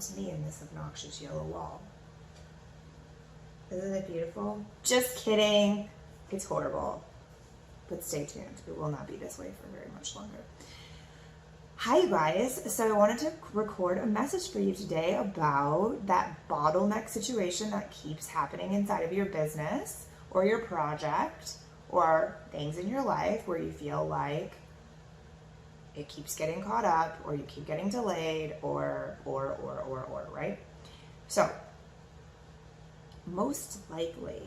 that's me in this obnoxious yellow wall. Isn't it beautiful? Just kidding. It's horrible. But stay tuned. It will not be this way for very much longer. Hi, you guys. So I wanted to record a message for you today about that bottleneck situation that keeps happening inside of your business or your project or things in your life where you feel like it keeps getting caught up or you keep getting delayed or, right? So most likely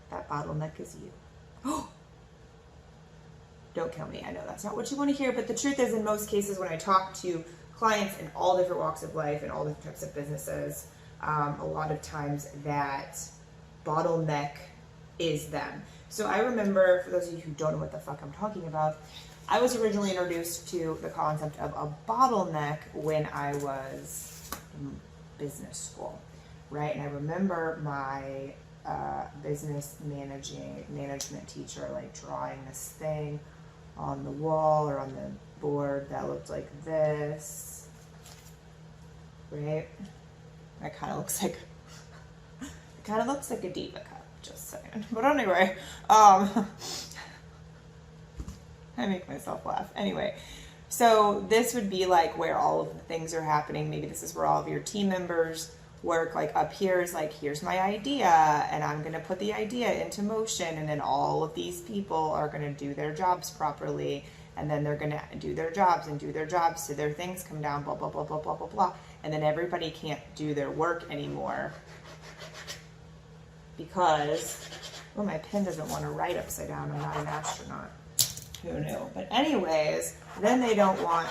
that bottleneck is you. Oh, don't kill me. I know that's not what you want to hear, but the truth is in most cases when I talk to clients in all different walks of life and all different types of businesses, a lot of times that bottleneck is them. So I remember, for those of you who don't know what the fuck I'm talking about, I was originally introduced to the concept of a bottleneck when I was in business school, right? And I remember my business management teacher like drawing this thing on the wall or on the board that looked like this, right? It kind of looks like a diva cup, just saying. But anyway, I make myself laugh. Anyway, so this would be like where all of the things are happening. Maybe this is where all of your team members work. Like up here is like, here's my idea and I'm going to put the idea into motion, and then all of these people are going to do their jobs properly, and then they're going to do their jobs so their things come down, blah, blah, blah, blah, blah, blah, blah. And then everybody can't do their work anymore because, well, my pen doesn't want to write upside down. I'm not an astronaut. Who knew? But anyways, then they don't want,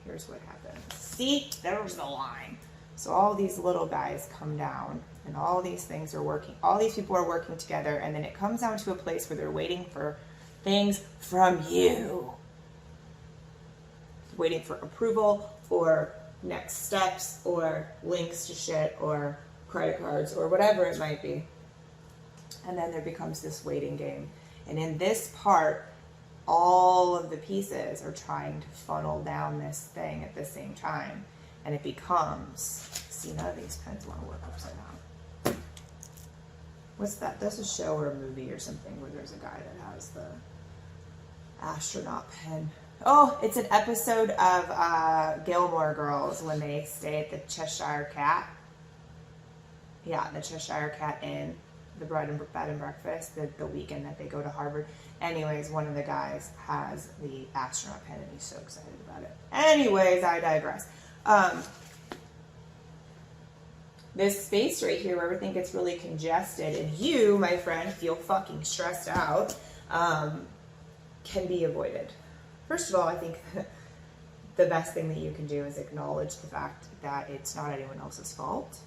here's what happens. See, there's the line. So all these little guys come down and all these things are working. All these people are working together, and then it comes down to a place where they're waiting for things from you. Waiting for approval or next steps or links to shit or credit cards or whatever it might be. And then there becomes this waiting game. And in this part, all of the pieces are trying to funnel down this thing at the same time. And it becomes, see, none of these pens want to work upside down. What's that? That's a show or a movie or something where there's a guy that has the astronaut pen. Oh, it's an episode of Gilmore Girls when they stay at the Cheshire Cat. Yeah, the Cheshire Cat Inn, the bed and breakfast, the weekend that they go to Harvard. Anyways, one of the guys has the astronaut pen and he's so excited about it. Anyways, I digress. This space right here where everything gets really congested and you, my friend, feel fucking stressed out, can be avoided. First of all, I think the best thing that you can do is acknowledge the fact that it's not anyone else's fault,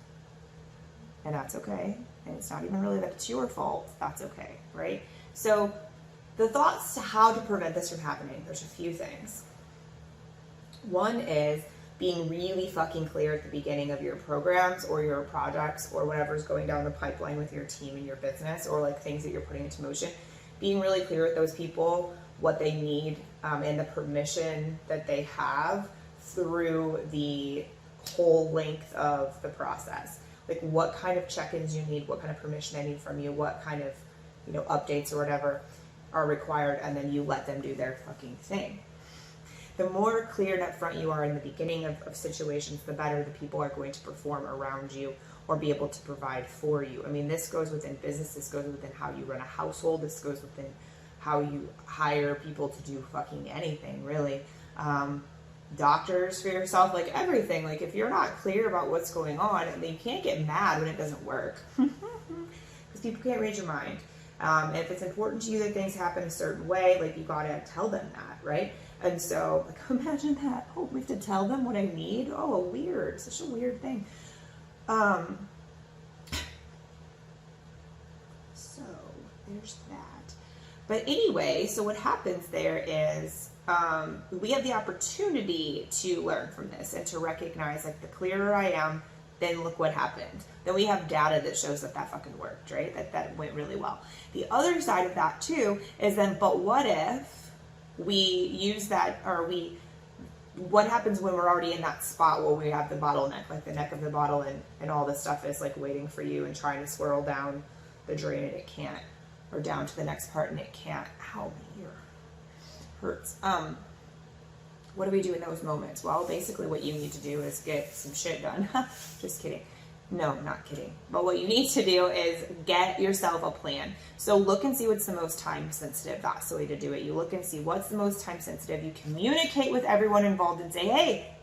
and that's okay. And it's not even really that it's your fault. That's okay, right? So the thoughts to how to prevent this from happening, there's a few things. One is being really fucking clear at the beginning of your programs or your projects or whatever's going down the pipeline with your team and your business, or like things that you're putting into motion. Being really clear with those people what they need and the permission that they have through the whole length of the process. Like what kind of check-ins you need, what kind of permission they need from you, what kind of, updates or whatever are required, and then you let them do their fucking thing. The more clear and upfront you are in the beginning of situations, the better the people are going to perform around you or be able to provide for you. I mean, this goes within business, this goes within how you run a household, this goes within how you hire people to do fucking anything, really. Doctors for yourself, like everything. Like if you're not clear about what's going on, then you can't get mad when it doesn't work. Because people can't read your mind. If it's important to you that things happen a certain way, like you gotta tell them that, right? And so, like, imagine that. Oh, we have to tell them what I need? Oh, weird. Such a weird thing. So, there's that. But anyway, so what happens there is we have the opportunity to learn from this and to recognize, like, the clearer I am, then look what happened. Then we have data that shows that that fucking worked, right? That went really well. The other side of that, too, is then, but what if we use that, or we what happens when we're already in that spot where we have the bottleneck, like the neck of the bottle, and all this stuff is like waiting for you and trying to swirl down the drain and it can't, or down to the next part and it can't. Ow, my ear hurts. What do we do in those moments? Well, basically what you need to do is get some shit done. Just kidding. No, not kidding. But what you need to do is get yourself a plan. So look and see what's the most time sensitive. That's the way to do it. You look and see what's the most time sensitive. You communicate with everyone involved and say, hey,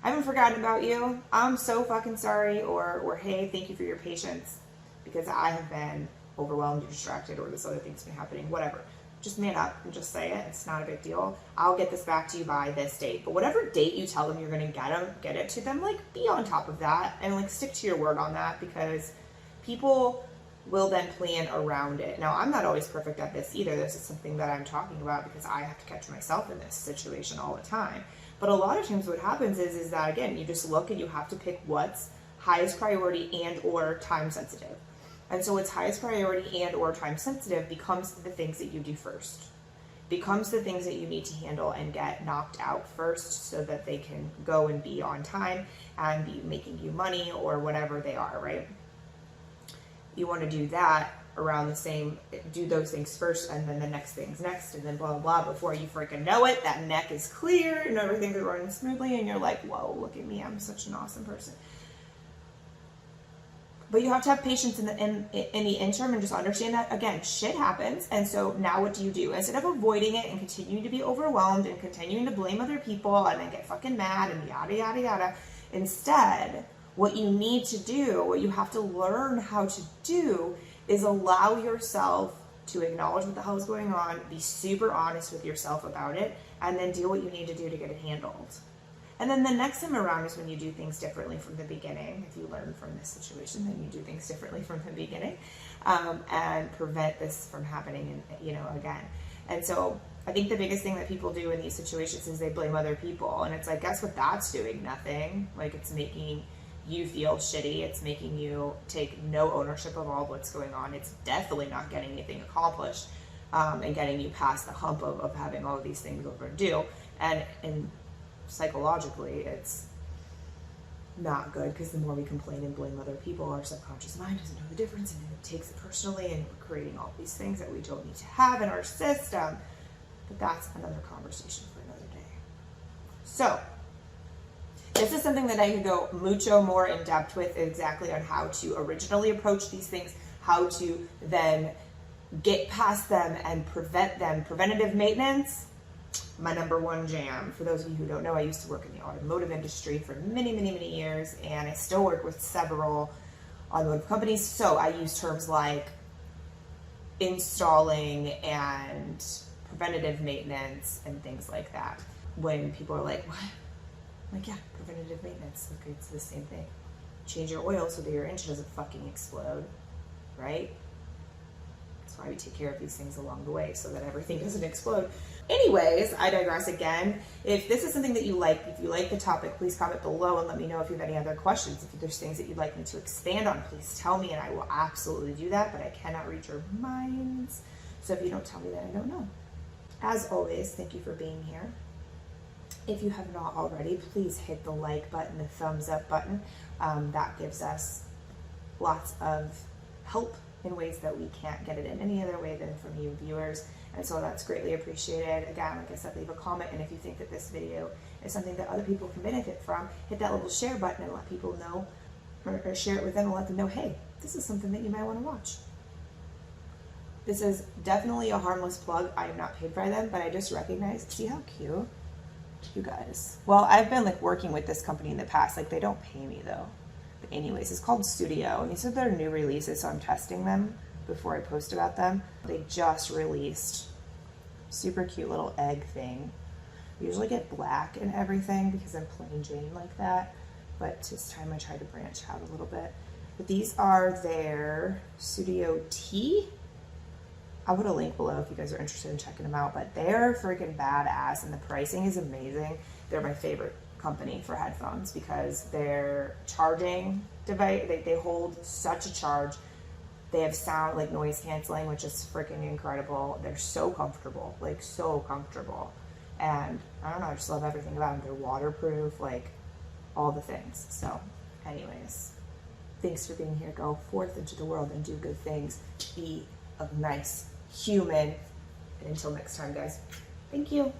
I haven't forgotten about you. I'm so fucking sorry. Or hey, thank you for your patience because I have been overwhelmed or distracted or this other thing's been happening, whatever. Just man up and just say it. It's not a big deal. I'll get this back to you by this date. But whatever date you tell them you're going to get it to them, like be on top of that and like stick to your word on that because people will then plan around it. Now, I'm not always perfect at this either. This is something that I'm talking about because I have to catch myself in this situation all the time. But a lot of times what happens is that, again, you just look and you have to pick what's highest priority and or time sensitive. And so what's highest priority and or time sensitive becomes the things that you do first. Becomes the things that you need to handle and get knocked out first so that they can go and be on time and be making you money or whatever they are, right? You want to do that around the same, do those things first and then the next thing's next and then blah, blah, blah. Before you freaking know it, that neck is clear and everything's running smoothly and you're like, whoa, look at me, I'm such an awesome person. But you have to have patience in the interim and just understand that, again, shit happens. And so now what do you do? Instead of avoiding it and continuing to be overwhelmed and continuing to blame other people and then get fucking mad and yada, yada, yada, instead, what you need to do, what you have to learn how to do is allow yourself to acknowledge what the hell is going on, be super honest with yourself about it, and then do what you need to do to get it handled. And then the next time around is when you do things differently from the beginning. If you learn from this situation, then you do things differently from the beginning and prevent this from happening, again. And so I think the biggest thing that people do in these situations is they blame other people. And it's like, guess what that's doing? Nothing. Like, it's making you feel shitty. It's making you take no ownership of all of what's going on. It's definitely not getting anything accomplished and getting you past the hump of having all of these things overdue. And psychologically, it's not good because the more we complain and blame other people, our subconscious mind doesn't know the difference and it takes it personally and we're creating all these things that we don't need to have in our system. But that's another conversation for another day. So this is something that I could go mucho more in depth with exactly on how to originally approach these things, how to then get past them and prevent them. Preventative maintenance, my number one jam. For those of you who don't know, I used to work in the automotive industry for many, many, many years, and I still work with several automotive companies. So I use terms like installing and preventative maintenance and things like that. When people are like, what? I'm like, yeah, preventative maintenance. Look, it's the same thing. Change your oil so that your engine doesn't fucking explode, right? That's why we take care of these things along the way so that everything doesn't explode. Anyways, I digress again. If this is something that you like, if you like the topic, please comment below and let me know if you have any other questions. If there's things that you'd like me to expand on, please tell me and I will absolutely do that, but I cannot read your minds. So if you don't tell me that, I don't know. As always, thank you for being here. If you have not already, please hit the like button, the thumbs up button. That gives us lots of help in ways that we can't get it in any other way than from you viewers. And so that's greatly appreciated. Again, like I said, leave a comment. And if you think that this video is something that other people can benefit from, hit that little share button and let people know, or share it with them and let them know, hey, this is something that you might want to watch. This is definitely a harmless plug. I am not paid by them, but I just recognized, see how cute? You guys. Well, I've been like working with this company in the past. Like, they don't pay me though. But anyways, it's called Studio. And these are their new releases, so I'm testing them before I post about them. They just released super cute little egg thing. I usually get black and everything because I'm plain Jane like that. But this time I tried to branch out a little bit. But these are their Studio T. I'll put a link below if you guys are interested in checking them out, but they're freaking badass and the pricing is amazing. They're my favorite company for headphones because their charging device, they hold such a charge. They have sound, like noise canceling, which is freaking incredible. They're so comfortable, like so comfortable. And I don't know, I just love everything about them. They're waterproof, like all the things. So anyways, thanks for being here. Go forth into the world and do good things. Be a nice human. And until next time, guys, thank you.